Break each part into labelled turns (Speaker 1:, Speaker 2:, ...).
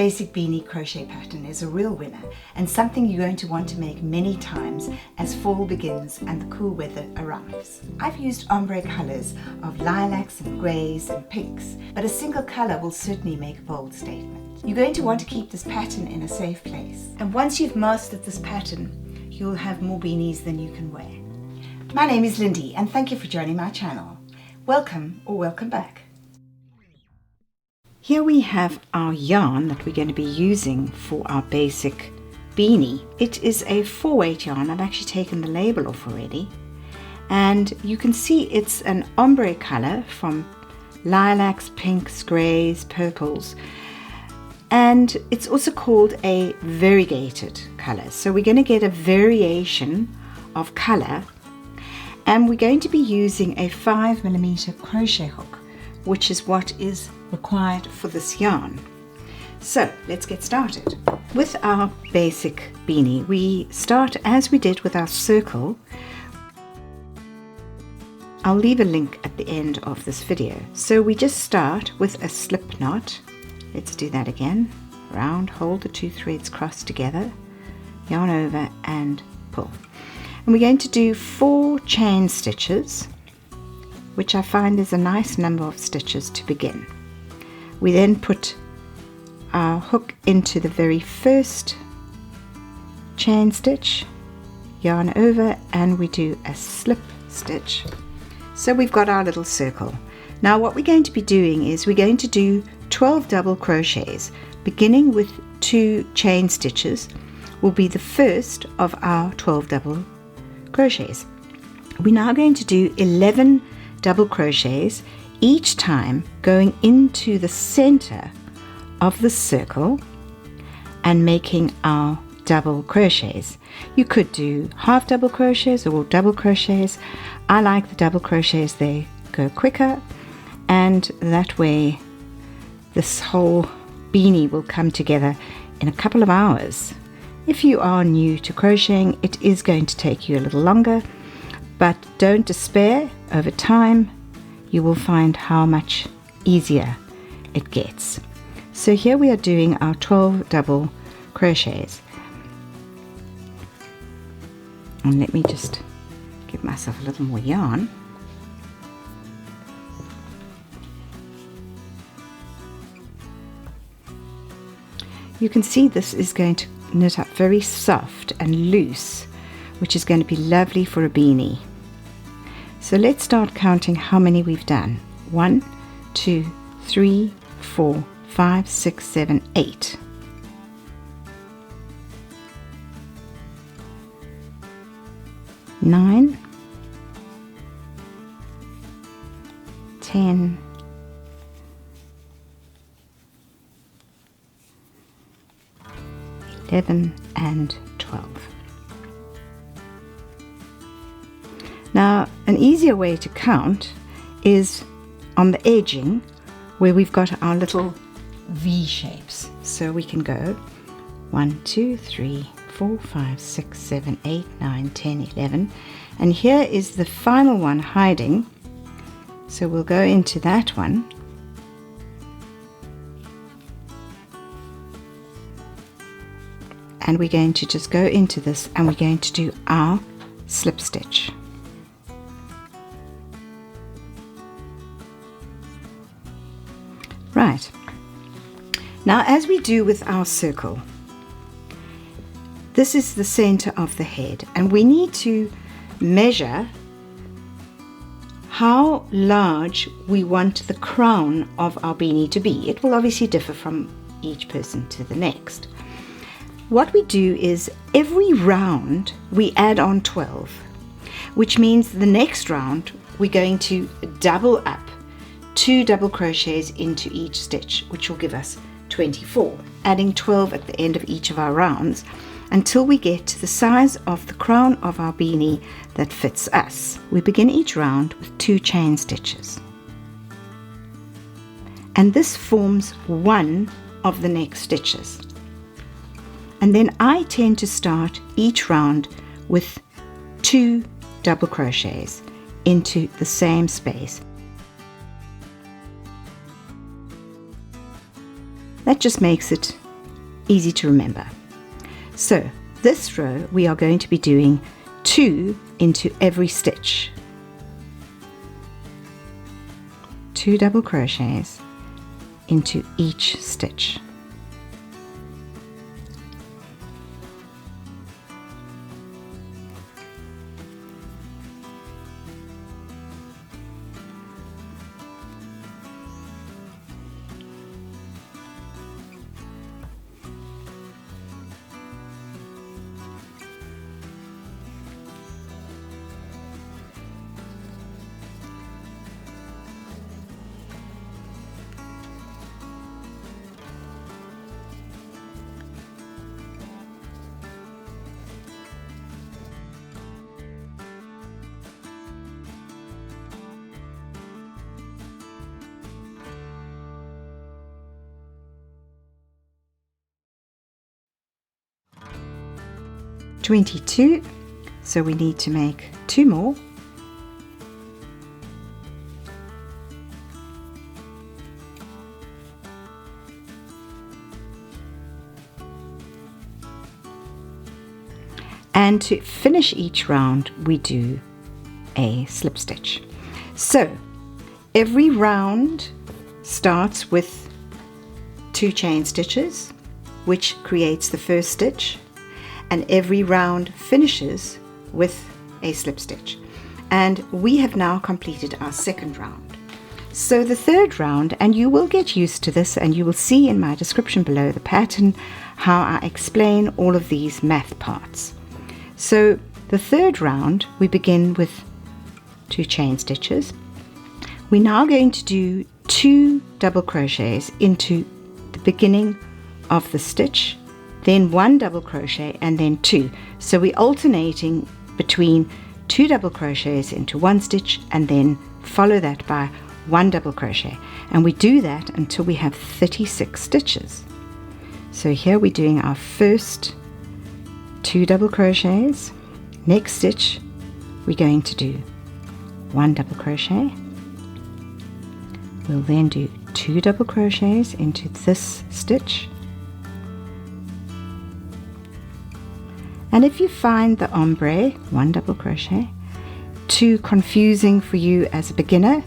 Speaker 1: Basic Beanie crochet pattern is a real winner and something you're going to want to make many times as fall begins and the cool weather arrives. I've used ombre colours of lilacs and greys and pinks, but a single colour will certainly make a bold statement. You're going to want to keep this pattern in a safe place, and once you've mastered this pattern, you'll have more beanies than you can wear. My name is Lindy and thank you for joining my channel. Welcome or welcome back. Here we have our yarn that we're going to be using for our basic beanie. It is a 4-weight yarn. I've actually taken the label off already. And you can see it's an ombre color from lilacs, pinks, greys, purples. And it's also called a variegated color. So we're going to get a variation of color. And we're going to be using a 5mm crochet hook, which is what is required for this yarn. So let's get started. With our basic beanie, we start as we did with our circle. I'll leave a link at the end of this video. So we just start with a slip knot. Let's do that again. Round, hold the 2 threads crossed together, yarn over and pull. And we're going to do 4 chain stitches, which I find is a nice number of stitches to begin. We then put our hook into the very first chain stitch, yarn over, and we do a slip stitch. So we've got our little circle. Now what we're going to be doing is we're going to do 12 double crochets, beginning with 2 chain stitches will be the first of our 12 double crochets. We're now going to do 11 double crochets, each time going into the center of the circle and making our double crochets. You could do half double crochets or double crochets. I like the double crochets, they go quicker, and that way this whole beanie will come together in a couple of hours. If you are new to crocheting, it is going to take you a little longer, but don't despair. Over time you will find how much easier it gets. So here we are doing our 12 double crochets, and let me just give myself a little more yarn. You can see this is going to knit up very soft and loose, which is going to be lovely for a beanie. So let's start counting how many we've done. 1, 2, 3, 4, 5, 6, 7, 8. Nine, 10, 11 and 12. Now an easier way to count is on the edging where we've got our little V shapes. So we can go 1, 2, 3, 4, 5, 6, 7, 8, 9, 10, 11, and here is the final one hiding. So we'll go into that one. And we're going to just go into this and we're going to do our slip stitch. Right. Now as we do with our circle, this is the center of the head and we need to measure how large we want the crown of our beanie to be. It will obviously differ from each person to the next. What we do is every round we add on 12, which means the next round we're going to double up 2 double crochets into each stitch, which will give us 24, adding 12 at the end of each of our rounds until we get to the size of the crown of our beanie that fits us. We begin each round with 2 chain stitches, and this forms one of the next stitches. And then I tend to start each round with 2 double crochets into the same space. That just makes it easy to remember. So this row we are going to be doing 2 into every stitch. 2 double crochets into each stitch. $22, so we need to make 2 more. And to finish each round we do a slip stitch. So every round starts with 2 chain stitches, which creates the first stitch, and every round finishes with a slip stitch. And we have now completed our second round. So the third round, and you will get used to this, and you will see in my description below the pattern how I explain all of these math parts. So the third round we begin with 2 chain stitches. We're now going to do 2 double crochets into the beginning of the stitch, then 1 double crochet, and then 2. So we're alternating between 2 double crochets into 1 stitch and then follow that by 1 double crochet, and we do that until we have 36 stitches. So here we're doing our first 2 double crochets. Next stitch we're going to do 1 double crochet. We'll then do 2 double crochets into this stitch. And if you find the ombre, 1 double crochet, too confusing for you as a beginner,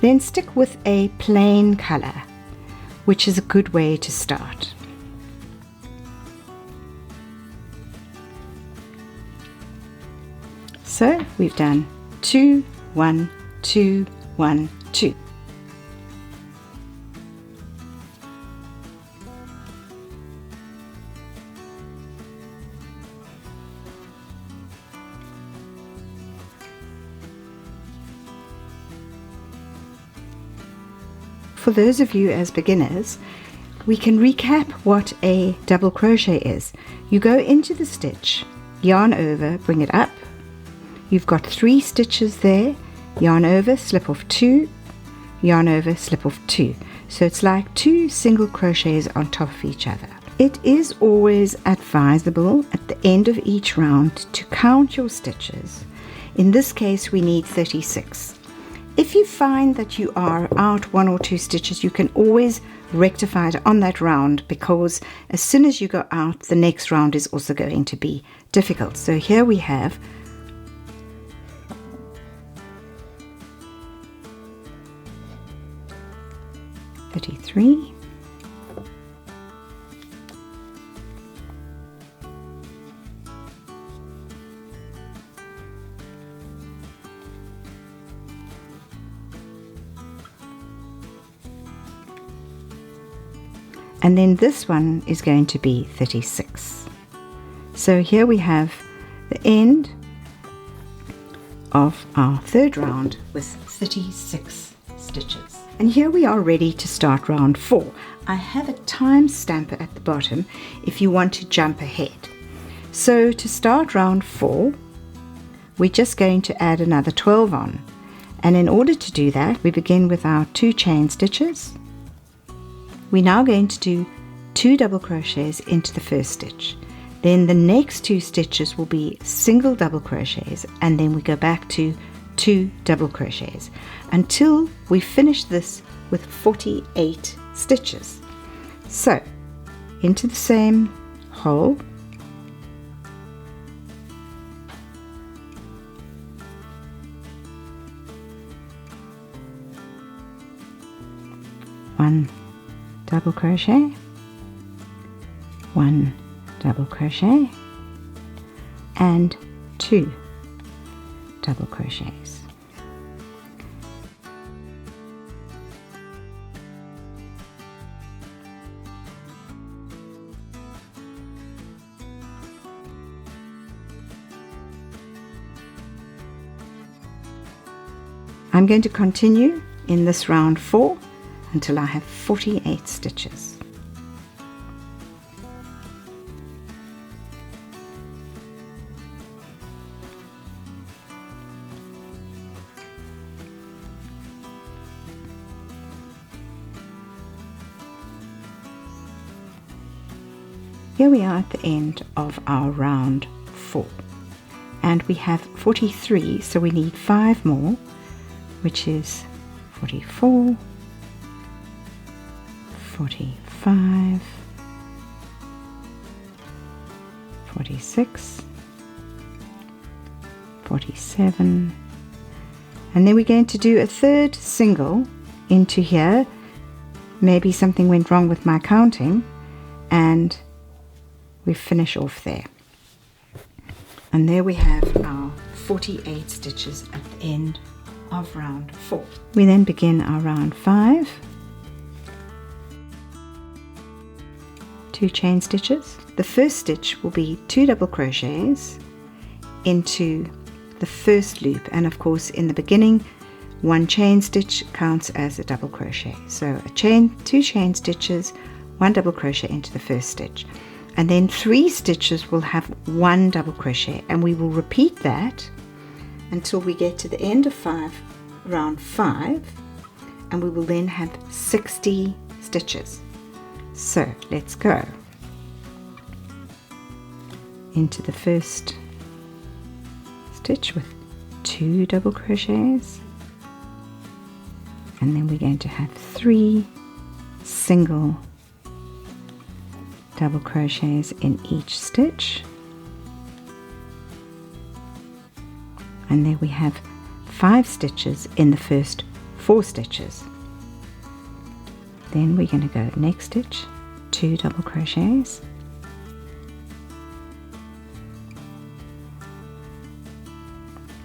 Speaker 1: then stick with a plain color, which is a good way to start. So we've done 2, 1, 2, 1, 2. For those of you as beginners, we can recap what a double crochet is. You go into the stitch, yarn over, bring it up. You've got 3 stitches there, yarn over, slip off 2, yarn over, slip off 2. So it's like 2 single crochets on top of each other. It is always advisable at the end of each round to count your stitches. In this case we need 36. If you find that you are out 1 or 2 stitches, you can always rectify it on that round, because as soon as you go out, the next round is also going to be difficult. So here we have 33, and then this one is going to be 36. So here we have the end of our third round with 36 stitches. And here we are ready to start round 4. I have a time stamper at the bottom if you want to jump ahead. So to start round 4, we're just going to add another 12 on. And in order to do that, we begin with our 2 chain stitches. We're now going to do 2 double crochets into the first stitch. Then the next 2 stitches will be single double crochets, and then we go back to 2 double crochets until we finish this with 48 stitches. So into the same hole, one double crochet, one double crochet, and 2 double crochets. I'm going to continue in this round 4 until I have 48 stitches. Here we are at the end of our round 4, and we have 43, so we need 5 more, which is 44, 45, 46, 47, and then we're going to do a third single into here. Maybe something went wrong with my counting, and we finish off there. And there we have our 48 stitches at the end of round 4. We then begin our round 5. 2 chain stitches. The first stitch will be 2 double crochets into the first loop, and of course in the beginning 1 chain stitch counts as a double crochet. So a chain, 2 chain stitches, 1 double crochet into the first stitch, and then 3 stitches will have 1 double crochet, and we will repeat that until we get to the end of round 5, and we will then have 60 stitches. So let's go into the first stitch with 2 double crochets, and then we're going to have 3 single double crochets in each stitch, and there we have 5 stitches in the first 4 stitches. Then we're going to go next stitch, 2 double crochets,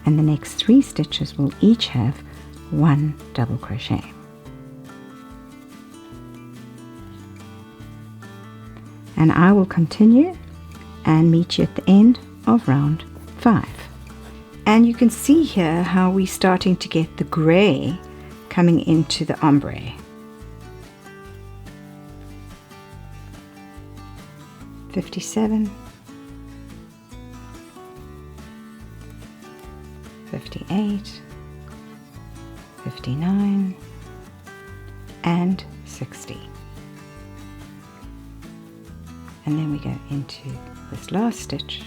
Speaker 1: and the next 3 stitches will each have 1 double crochet. And I will continue and meet you at the end of round 5. And you can see here how we're starting to get the grey coming into the ombre. $57, 58, 59, and 60. And then we go into this last stitch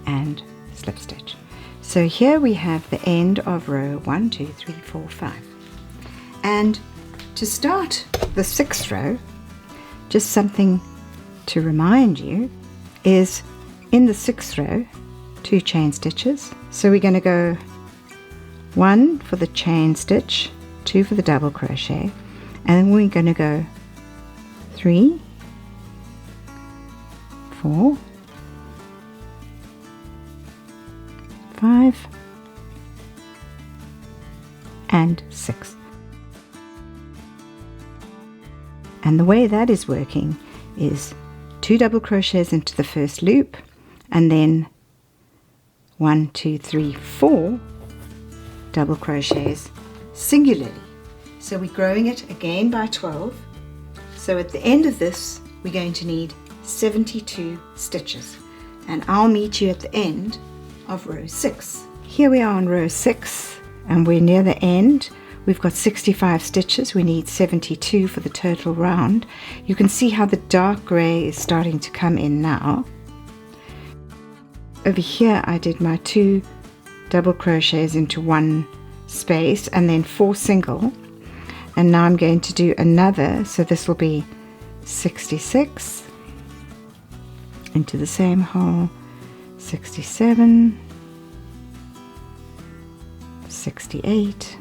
Speaker 1: and slip stitch. So here we have the end of row 1, 2, 3, 4, 5. And to start the 6th row, just something to remind you is in the 6th row, 2 chain stitches. So we're going to go 1 for the chain stitch, 2 for the double crochet, and then we're going to go 3, 4, 5, and 6. And the way that is working is 2 double crochets into the first loop, and then 1, 2, 3, 4 double crochets singularly. So we're growing it again by 12. So at the end of this, we're going to need 72 stitches, and I'll meet you at the end of row 6. Here we are on row 6, and we're near the end. We've got 65 stitches. We need 72 for the total round. You can see how the dark grey is starting to come in now. Over here I did my 2 double crochets into 1 space and then 4 single, and now I'm going to do another, so this will be 66, into the same hole, 67, 68,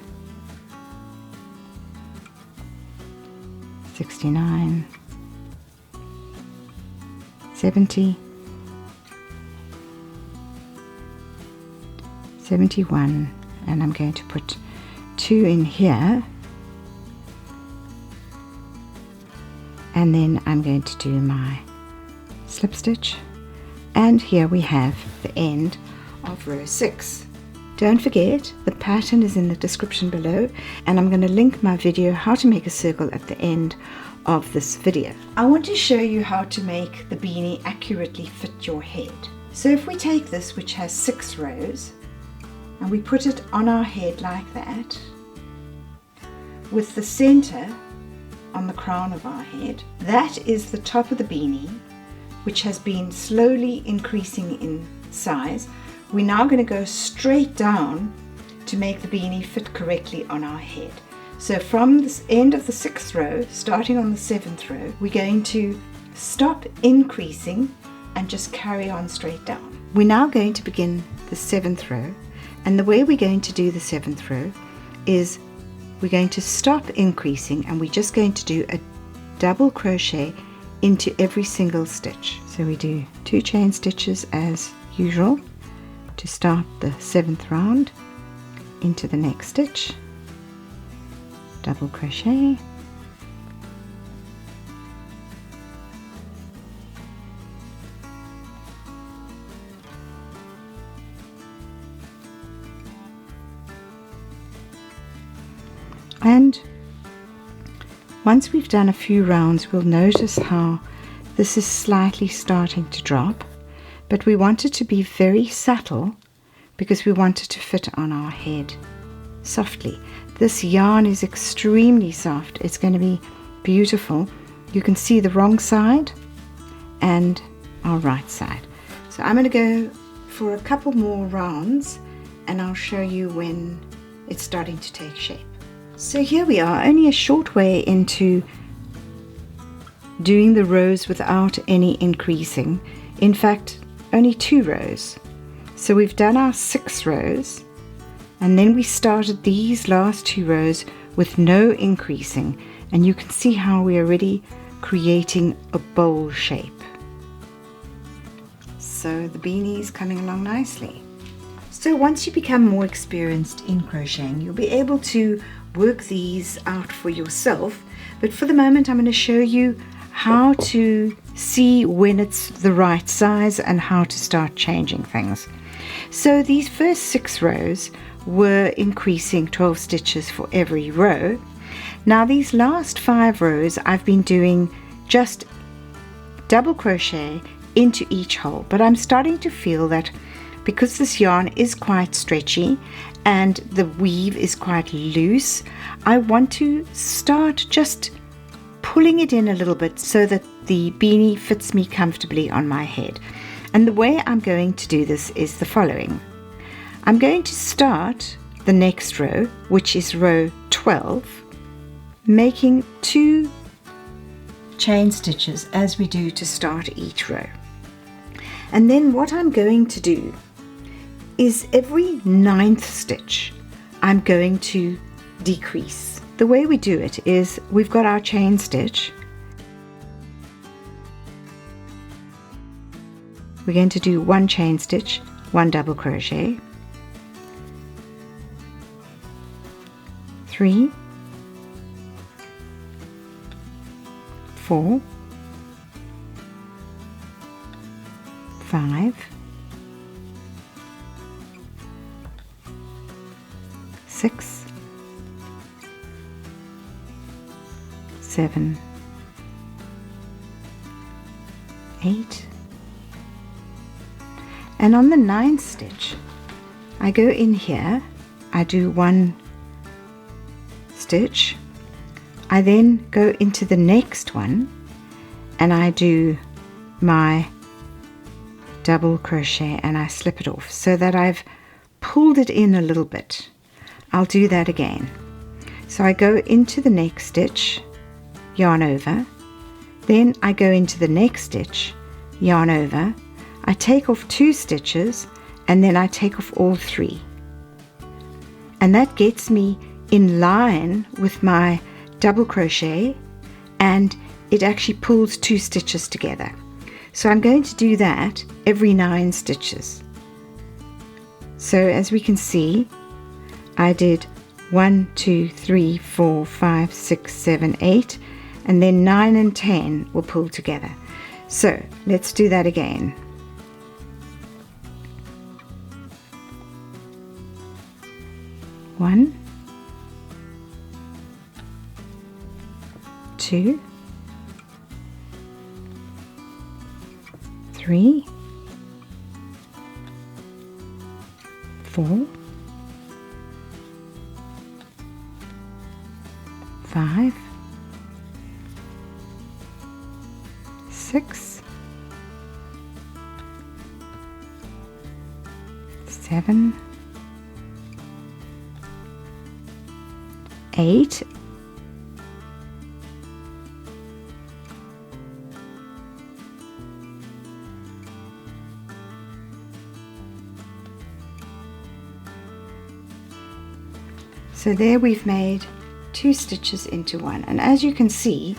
Speaker 1: 69, 70, 71, and I'm going to put 2 in here, and then I'm going to do my slip stitch, and here we have the end of row 6. Don't forget, the pattern is in the description below, and I'm going to link my video how to make a circle at the end of this video. I want to show you how to make the beanie accurately fit your head. So if we take this, which has 6 rows, and we put it on our head like that, with the center on the crown of our head, that is the top of the beanie, which has been slowly increasing in size. We're now going to go straight down to make the beanie fit correctly on our head. So from this end of the 6th row, starting on the 7th row, we're going to stop increasing and just carry on straight down. We're now going to begin the 7th row, and the way we're going to do the 7th row is we're going to stop increasing, and we're just going to do a double crochet into every single stitch. So we do 2 chain stitches as usual to start the 7th round, into the next stitch, double crochet, and once we've done a few rounds, we'll notice how this is slightly starting to drop, but we want it to be very subtle because we want it to fit on our head softly. This yarn is extremely soft. It's going to be beautiful. You can see the wrong side and our right side. So I'm going to go for a couple more rounds, and I'll show you when it's starting to take shape. So here we are, only a short way into doing the rows without any increasing. In fact, only 2 rows. So we've done our 6 rows, and then we started these last 2 rows with no increasing, and you can see how we're already creating a bowl shape. So the beanie is coming along nicely. So once you become more experienced in crocheting, you'll be able to work these out for yourself, but for the moment I'm going to show you how to see when it's the right size and how to start changing things. So these first 6 rows were increasing 12 stitches for every row. Now these last 5 rows I've been doing just double crochet into each hole, but I'm starting to feel that because this yarn is quite stretchy and the weave is quite loose, I want to start just pulling it in a little bit so that the beanie fits me comfortably on my head. And the way I'm going to do this is the following. I'm going to start the next row, which is row 12, making 2 chain stitches as we do to start each row. And then what I'm going to do is every 9th stitch I'm going to decrease. The way we do it is we've got our chain stitch. We're going to do 1 chain stitch, 1 double crochet, 3, 4, 5, 6, 7, 8, and on the 9th stitch I go in here, I do 1 stitch, I then go into the next one and I do my double crochet and I slip it off so that I've pulled it in a little bit. I'll do that again. So I go into the next stitch, yarn over, Then I go into the next stitch, yarn over, I take off 2 stitches, and then I take off all 3. And that gets me in line with my double crochet, and it actually pulls 2 stitches together. So I'm going to do that every 9 stitches. So as we can see, I did 1, 2, 3, 4, 5, 6, 7, 8, and then 9 and 10 will pull together. So let's do that again. 1, 2, 3, 4, 5, 6, 7, 8, 'So there we've made 2 stitches into 1, and as you can see,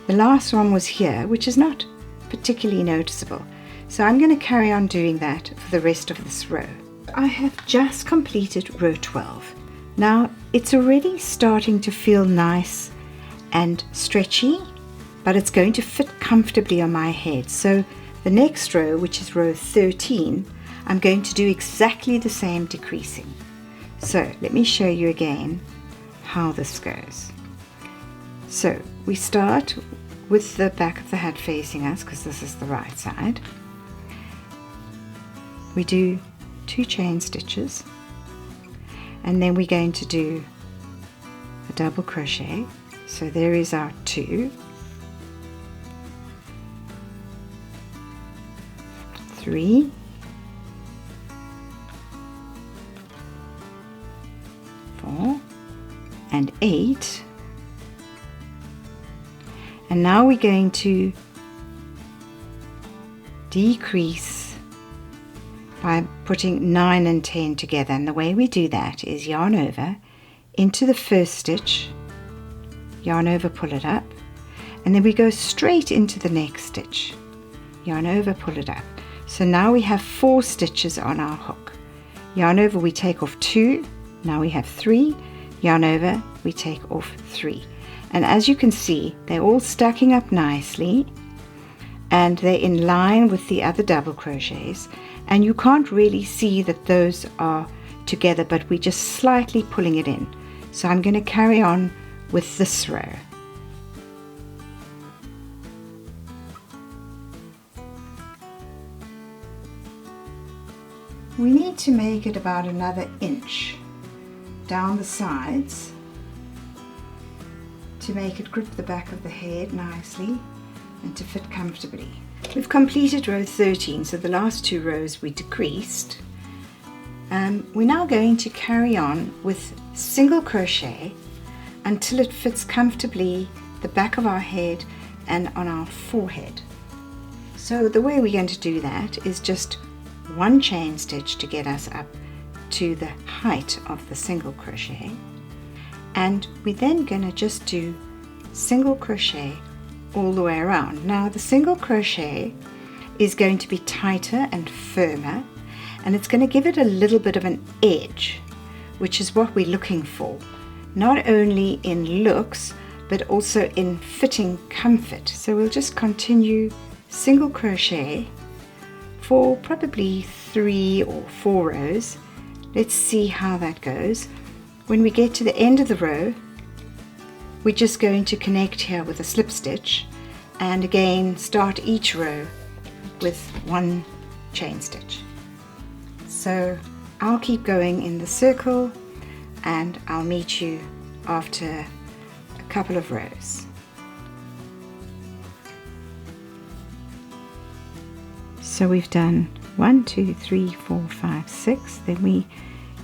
Speaker 1: the last one was here, which is not particularly noticeable. So I'm going to carry on doing that for the rest of this row. I have just completed row 12. Now it's already starting to feel nice and stretchy, but it's going to fit comfortably on my head. So the next row, which is row 13, I'm going to do exactly the same decreasing. So let me show you again how this goes. So we start with the back of the hat facing us, because this is the right side. We do 2 chain stitches, and then we're going to do a double crochet. So there is our 2, 3, 4, and 8. And now we're going to decrease by putting 9 and 10 together, and the way we do that is yarn over into the first stitch, yarn over, pull it up, and then we go straight into the next stitch, yarn over, pull it up. So now we have 4 stitches on our hook. Yarn over, we take off 2, now we have 3, yarn over, we take off 3. And as you can see, they're all stacking up nicely, and they're in line with the other double crochets, and you can't really see that those are together, but we're just slightly pulling it in. So I'm going to carry on with this row. We need to make it about another inch down the sides to make it grip the back of the head nicely and to fit comfortably. We've completed row 13, so the last 2 rows we decreased. We're now going to carry on with single crochet until it fits comfortably the back of our head and on our forehead. So the way we're going to do that is just 1 chain stitch to get us up to the height of the single crochet, and we're then going to just do single crochet all the way around. Now the single crochet is going to be tighter and firmer, and it's going to give it a little bit of an edge, which is what we're looking for, not only in looks but also in fitting comfort. So we'll just continue single crochet for probably 3 or 4 rows. Let's see how that goes. When we get to the end of the row, we're just going to connect here with a slip stitch, and again start each row with 1 chain stitch. So I'll keep going in the circle, and I'll meet you after a couple of rows. So we've done 1, 2, 3, 4, 5, 6, then we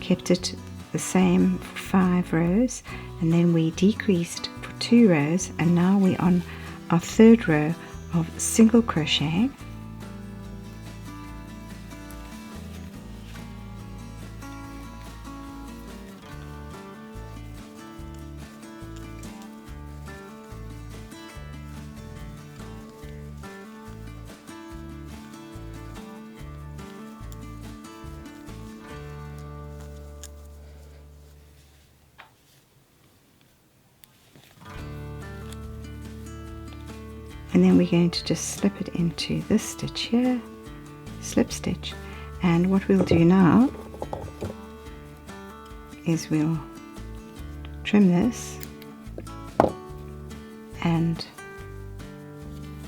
Speaker 1: kept it the same for 5 rows, and then we decreased for 2 rows, and now we're on our third row of single crochet, and then we're going to just slip it into this stitch here, slip stitch. And what we'll do now is we'll trim this and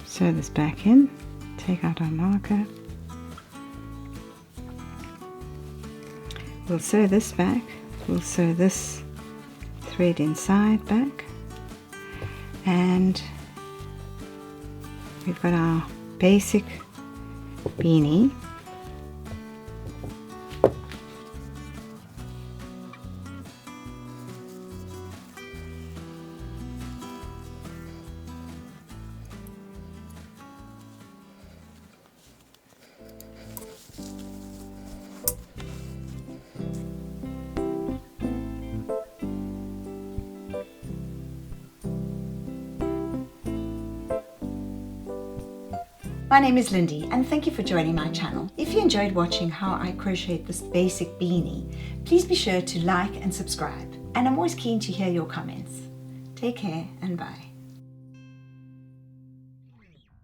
Speaker 1: sew this back in, take out our marker, we'll sew this back, we'll sew this thread inside back, and we've got our basic beanie.
Speaker 2: My name is Lindy and thank you for joining my channel. If you enjoyed watching how I crocheted this basic beanie, please be sure to like and subscribe. And I'm always keen to hear your comments. Take care and bye.